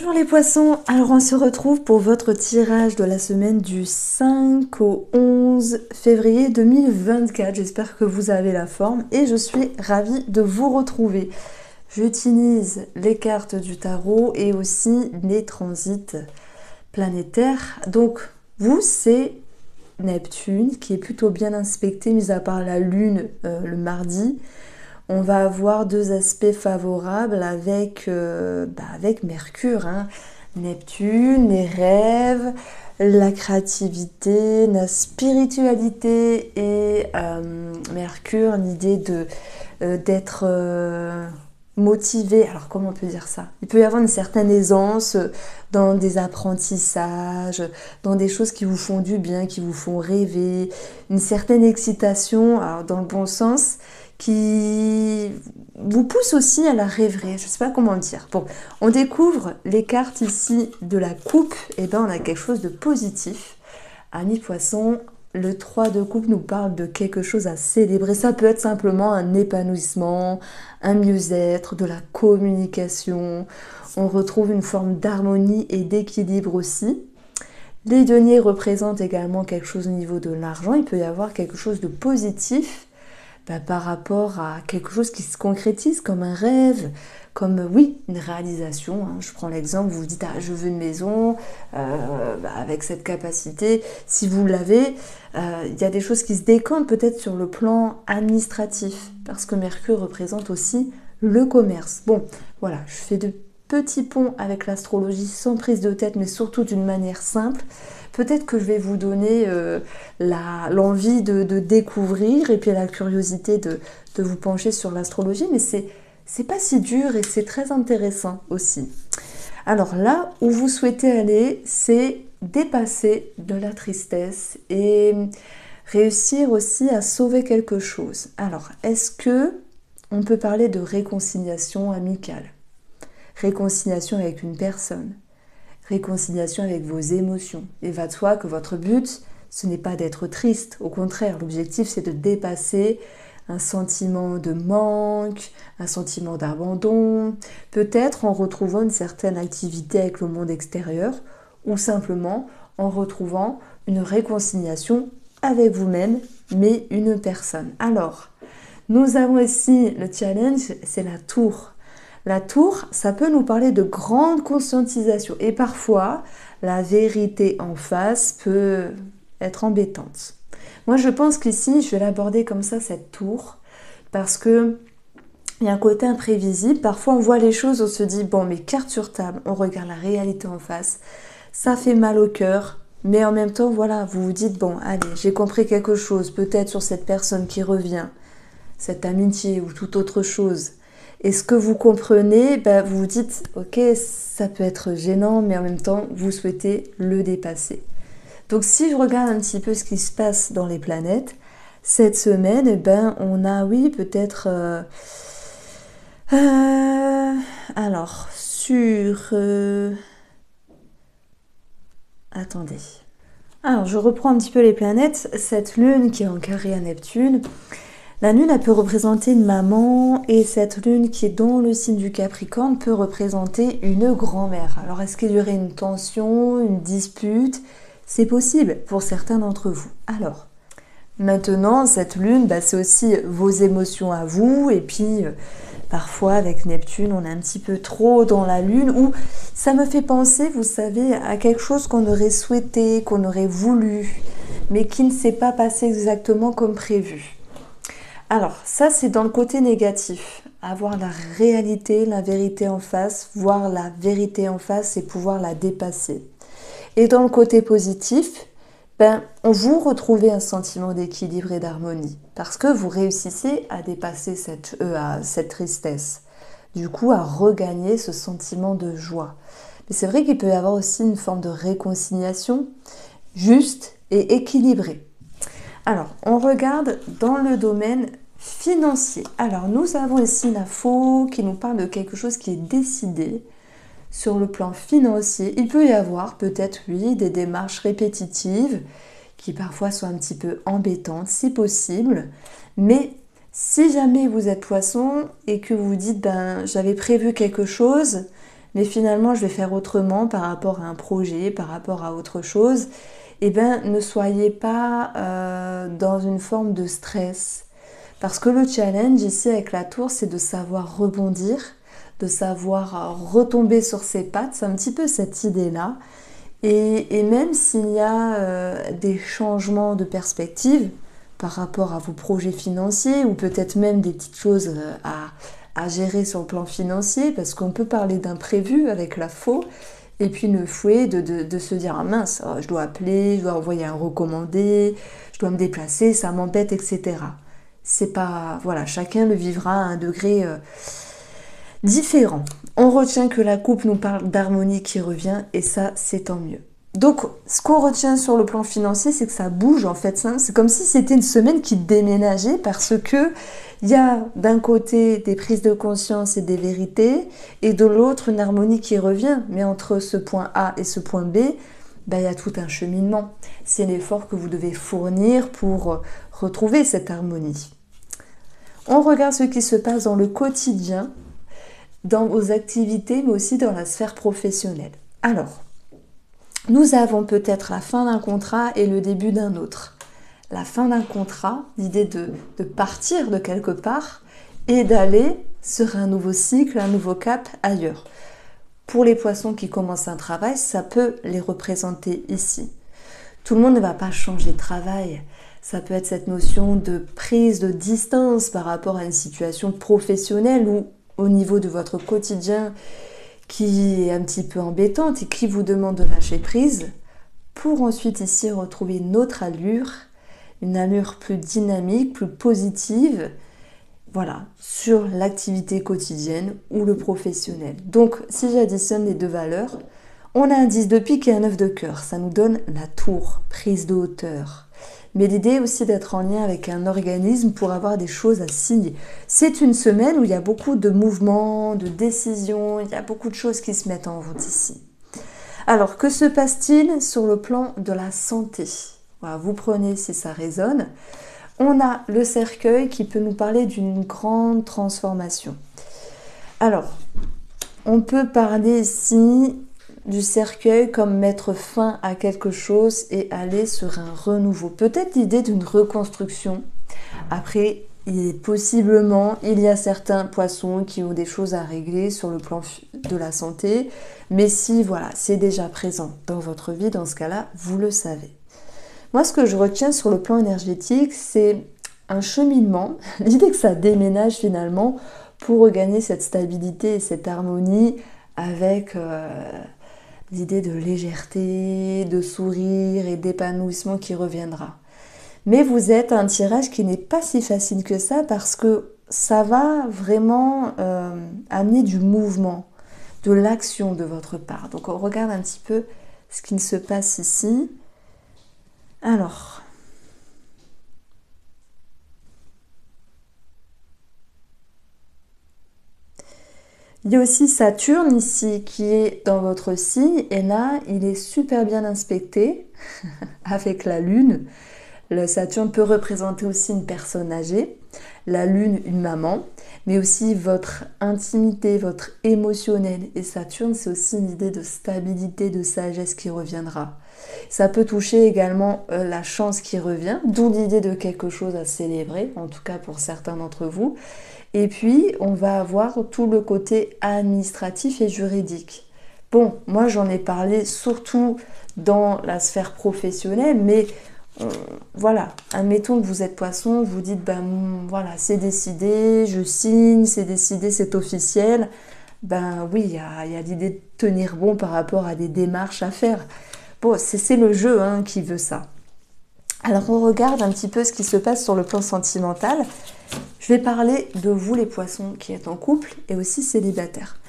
Bonjour les poissons, alors on se retrouve pour votre tirage de la semaine du 5 au 11 février 2024. J'espère que vous avez la forme et je suis ravie de vous retrouver. J'utilise les cartes du tarot et aussi les transits planétaires. Donc vous, c'est Neptune qui est plutôt bien inspecté, mis à part la Lune le mardi. On va avoir deux aspects favorables avec Mercure, hein. Neptune, les rêves, la créativité, la spiritualité et Mercure, l'idée d'être motivé. Alors comment on peut dire ça? Il peut y avoir une certaine aisance dans des apprentissages, dans des choses qui vous font du bien, qui vous font rêver, une certaine excitation, alors dans le bon sens, qui vous pousse aussi à la rêverie, je ne sais pas comment le dire. Bon, on découvre les cartes ici de la coupe, et bien on a quelque chose de positif. Amis poissons, le 3 de coupe nous parle de quelque chose à célébrer. Ça peut être simplement un épanouissement, un mieux-être, de la communication. On retrouve une forme d'harmonie et d'équilibre aussi. Les deniers représentent également quelque chose au niveau de l'argent. Il peut y avoir quelque chose de positif par rapport à quelque chose qui se concrétise comme un rêve, comme oui, une réalisation. Hein. Je prends l'exemple, vous vous dites ah, je veux une maison avec cette capacité. Si vous l'avez, il y a des choses qui se décantent peut-être sur le plan administratif, parce que Mercure représente aussi le commerce. Bon, voilà, je fais de petits ponts avec l'astrologie sans prise de tête, mais surtout d'une manière simple. Peut-être que je vais vous donner l'envie de découvrir et puis la curiosité de vous pencher sur l'astrologie, mais c'est pas si dur et c'est très intéressant aussi. Alors là où vous souhaitez aller, c'est dépasser de la tristesse et réussir aussi à sauver quelque chose. Alors, est-ce que on peut parler de réconciliation amicale? Réconciliation avec une personne, réconciliation avec vos émotions. Il va de soi que votre but, ce n'est pas d'être triste. Au contraire, l'objectif, c'est de dépasser un sentiment de manque, un sentiment d'abandon, peut-être en retrouvant une certaine activité avec le monde extérieur ou simplement en retrouvant une réconciliation avec vous-même, mais une personne. Alors, nous avons ici le challenge, c'est la tour. La tour, ça peut nous parler de grande conscientisation et parfois la vérité en face peut être embêtante. Moi je pense qu'ici je vais l'aborder comme ça, cette tour, parce que il y a un côté imprévisible. Parfois on voit les choses, on se dit bon mais carte sur table, on regarde la réalité en face, ça fait mal au cœur, mais en même temps voilà, vous vous dites bon allez, j'ai compris quelque chose peut-être sur cette personne qui revient, cette amitié ou toute autre chose. Et ce que vous comprenez, vous vous dites, ok, ça peut être gênant, mais en même temps, vous souhaitez le dépasser. Donc si je regarde un petit peu ce qui se passe dans les planètes, cette semaine, on a, oui, peut-être... alors, sur... Attendez. Alors, je reprends un petit peu les planètes. Cette lune qui est en carré à Neptune... La lune, elle peut représenter une maman et cette lune qui est dans le signe du Capricorne peut représenter une grand-mère. Alors, est-ce qu'il y aurait une tension, une dispute? C'est possible pour certains d'entre vous. Alors, maintenant, cette lune, c'est aussi vos émotions à vous et puis parfois avec Neptune, on est un petit peu trop dans la lune où ça me fait penser, vous savez, à quelque chose qu'on aurait souhaité, qu'on aurait voulu, mais qui ne s'est pas passé exactement comme prévu. Alors, ça, c'est dans le côté négatif. Avoir la réalité, la vérité en face, voir la vérité en face et pouvoir la dépasser. Et dans le côté positif, vous retrouvez un sentiment d'équilibre et d'harmonie parce que vous réussissez à dépasser cette tristesse. Du coup, à regagner ce sentiment de joie. Mais c'est vrai qu'il peut y avoir aussi une forme de réconciliation juste et équilibrée. Alors, on regarde dans le domaine financier. Alors, nous avons ici la faux qui nous parle de quelque chose qui est décidé sur le plan financier. Il peut y avoir peut-être, oui, des démarches répétitives qui parfois sont un petit peu embêtantes, c'est possible. Mais si jamais vous êtes poisson et que vous dites, j'avais prévu quelque chose, mais finalement je vais faire autrement par rapport à un projet, par rapport à autre chose, eh bien ne soyez pas dans une forme de stress. Parce que le challenge ici avec la tour, c'est de savoir rebondir, de savoir retomber sur ses pattes, c'est un petit peu cette idée-là. Et même s'il y a des changements de perspective par rapport à vos projets financiers ou peut-être même des petites choses à gérer sur le plan financier, parce qu'on peut parler d'imprévu avec la faux, et puis le fouet de se dire ah mince, je dois appeler, je dois envoyer un recommandé, je dois me déplacer, ça m'embête, etc. C'est pas, voilà, chacun le vivra à un degré différent. On retient que la coupe nous parle d'harmonie qui revient et ça, c'est tant mieux. Donc, ce qu'on retient sur le plan financier, c'est que ça bouge en fait. C'est comme si c'était une semaine qui déménageait parce que il y a d'un côté des prises de conscience et des vérités et de l'autre une harmonie qui revient. Mais entre ce point A et ce point B, il y a tout un cheminement. C'est l'effort que vous devez fournir pour retrouver cette harmonie. On regarde ce qui se passe dans le quotidien, dans vos activités, mais aussi dans la sphère professionnelle. Alors, nous avons peut-être la fin d'un contrat et le début d'un autre. La fin d'un contrat, l'idée de partir de quelque part et d'aller sur un nouveau cycle, un nouveau cap ailleurs. Pour les poissons qui commencent un travail, ça peut les représenter ici. Tout le monde ne va pas changer de travail. Ça peut être cette notion de prise de distance par rapport à une situation professionnelle ou au niveau de votre quotidien qui est un petit peu embêtante et qui vous demande de lâcher prise pour ensuite ici retrouver une autre allure, une allure plus dynamique, plus positive, voilà, sur l'activité quotidienne ou le professionnel. Donc, si j'additionne les deux valeurs, on a un 10 de pique et un 9 de cœur. Ça nous donne la tour, prise de hauteur. Mais l'idée est aussi d'être en lien avec un organisme pour avoir des choses à signer. C'est une semaine où il y a beaucoup de mouvements, de décisions, il y a beaucoup de choses qui se mettent en route ici. Alors, que se passe-t-il sur le plan de la santé? Voilà, vous prenez si ça résonne. On a le cercueil qui peut nous parler d'une grande transformation. Alors, on peut parler ici du cercueil comme mettre fin à quelque chose et aller sur un renouveau. Peut-être l'idée d'une reconstruction. Après, possiblement, il y a certains poissons qui ont des choses à régler sur le plan de la santé. Mais si, voilà, c'est déjà présent dans votre vie, dans ce cas-là, vous le savez. Moi, ce que je retiens sur le plan énergétique, c'est un cheminement, l'idée que ça déménage finalement pour regagner cette stabilité et cette harmonie avec l'idée de légèreté, de sourire et d'épanouissement qui reviendra. Mais vous êtes un tirage qui n'est pas si facile que ça parce que ça va vraiment amener du mouvement, de l'action de votre part. Donc on regarde un petit peu ce qui se passe ici. Alors, il y a aussi Saturne ici qui est dans votre signe et là, il est super bien inspecté avec la Lune. Le Saturne peut représenter aussi une personne âgée, la Lune une maman, mais aussi votre intimité, votre émotionnel. Et Saturne, c'est aussi une idée de stabilité, de sagesse qui reviendra. Ça peut toucher également la chance qui revient, d'où l'idée de quelque chose à célébrer, en tout cas pour certains d'entre vous. Et puis, on va avoir tout le côté administratif et juridique. Bon, moi j'en ai parlé surtout dans la sphère professionnelle, mais voilà, admettons que vous êtes poisson, vous dites, voilà, c'est décidé, je signe, c'est décidé, c'est officiel. Ben oui, il y a l'idée de tenir bon par rapport à des démarches à faire. Bon, c'est le jeu qui veut ça. Alors on regarde un petit peu ce qui se passe sur le plan sentimental. Je vais parler de vous les poissons qui êtes en couple et aussi célibataires.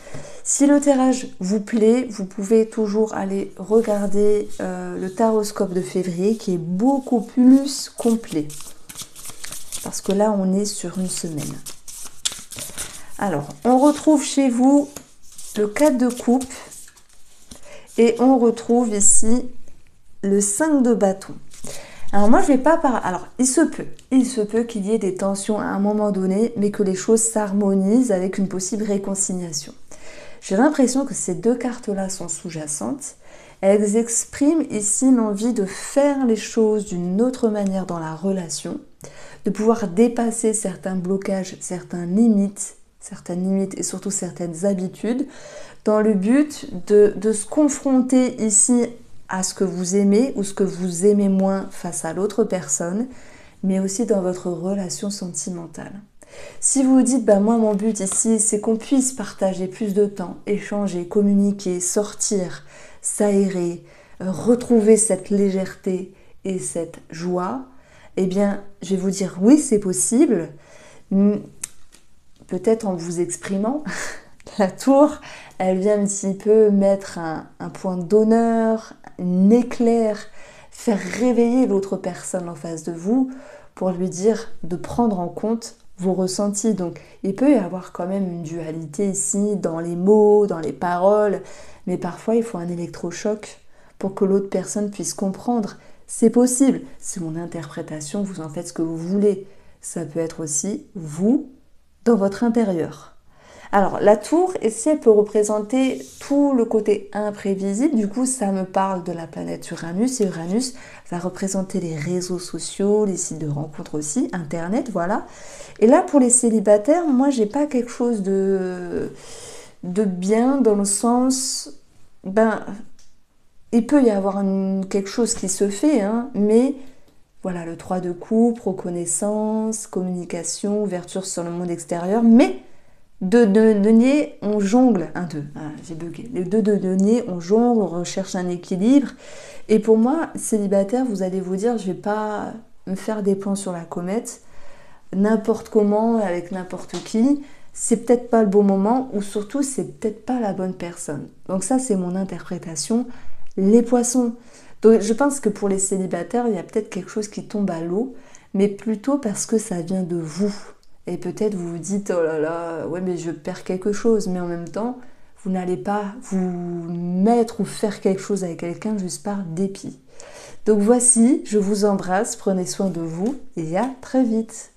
Si le tirage vous plaît, vous pouvez toujours aller regarder le taroscope de février qui est beaucoup plus complet. Parce que là, on est sur une semaine. Alors, on retrouve chez vous le 4 de coupe et on retrouve ici le 5 de bâton. Alors moi, je vais pas parler... Alors, il se peut qu'il y ait des tensions à un moment donné, mais que les choses s'harmonisent avec une possible réconciliation. J'ai l'impression que ces deux cartes-là sont sous-jacentes. Elles expriment ici l'envie de faire les choses d'une autre manière dans la relation, de pouvoir dépasser certains blocages, certaines limites et surtout certaines habitudes, dans le but de se confronter ici à ce que vous aimez ou ce que vous aimez moins face à l'autre personne, mais aussi dans votre relation sentimentale. Si vous vous dites, moi mon but ici, c'est qu'on puisse partager plus de temps, échanger, communiquer, sortir, s'aérer, retrouver cette légèreté et cette joie, eh bien, je vais vous dire oui, c'est possible, peut-être en vous exprimant. La tour, elle vient un petit peu mettre un point d'honneur, un éclair, faire réveiller l'autre personne en face de vous pour lui dire de prendre en compte vos ressentis. Donc il peut y avoir quand même une dualité ici dans les mots, dans les paroles, mais parfois il faut un électrochoc pour que l'autre personne puisse comprendre. C'est possible, c'est mon interprétation, vous en faites ce que vous voulez. Ça peut être aussi vous dans votre intérieur. Alors la tour, ici, elle peut représenter tout le côté imprévisible. Du coup, ça me parle de la planète Uranus. Et Uranus va représenter les réseaux sociaux, les sites de rencontres aussi, Internet, voilà. Et là, pour les célibataires, moi, j'ai pas quelque chose de bien dans le sens... il peut y avoir quelque chose qui se fait, mais... Voilà, le 3 de coupe, reconnaissance, communication, ouverture sur le monde extérieur, mais... Deux deniers, on jongle, j'ai bugué. Les deux deniers, on jongle, on recherche un équilibre. Et pour moi, célibataire, vous allez vous dire, je vais pas me faire des plans sur la comète, n'importe comment, avec n'importe qui. C'est peut-être pas le bon moment, ou surtout, c'est peut-être pas la bonne personne. Donc ça, c'est mon interprétation. Les poissons. Donc je pense que pour les célibataires, il y a peut-être quelque chose qui tombe à l'eau, mais plutôt parce que ça vient de vous. Et peut-être vous vous dites, oh là là, ouais mais je perds quelque chose, mais en même temps, vous n'allez pas vous mettre ou faire quelque chose avec quelqu'un juste par dépit. Donc voici, je vous embrasse, prenez soin de vous et à très vite.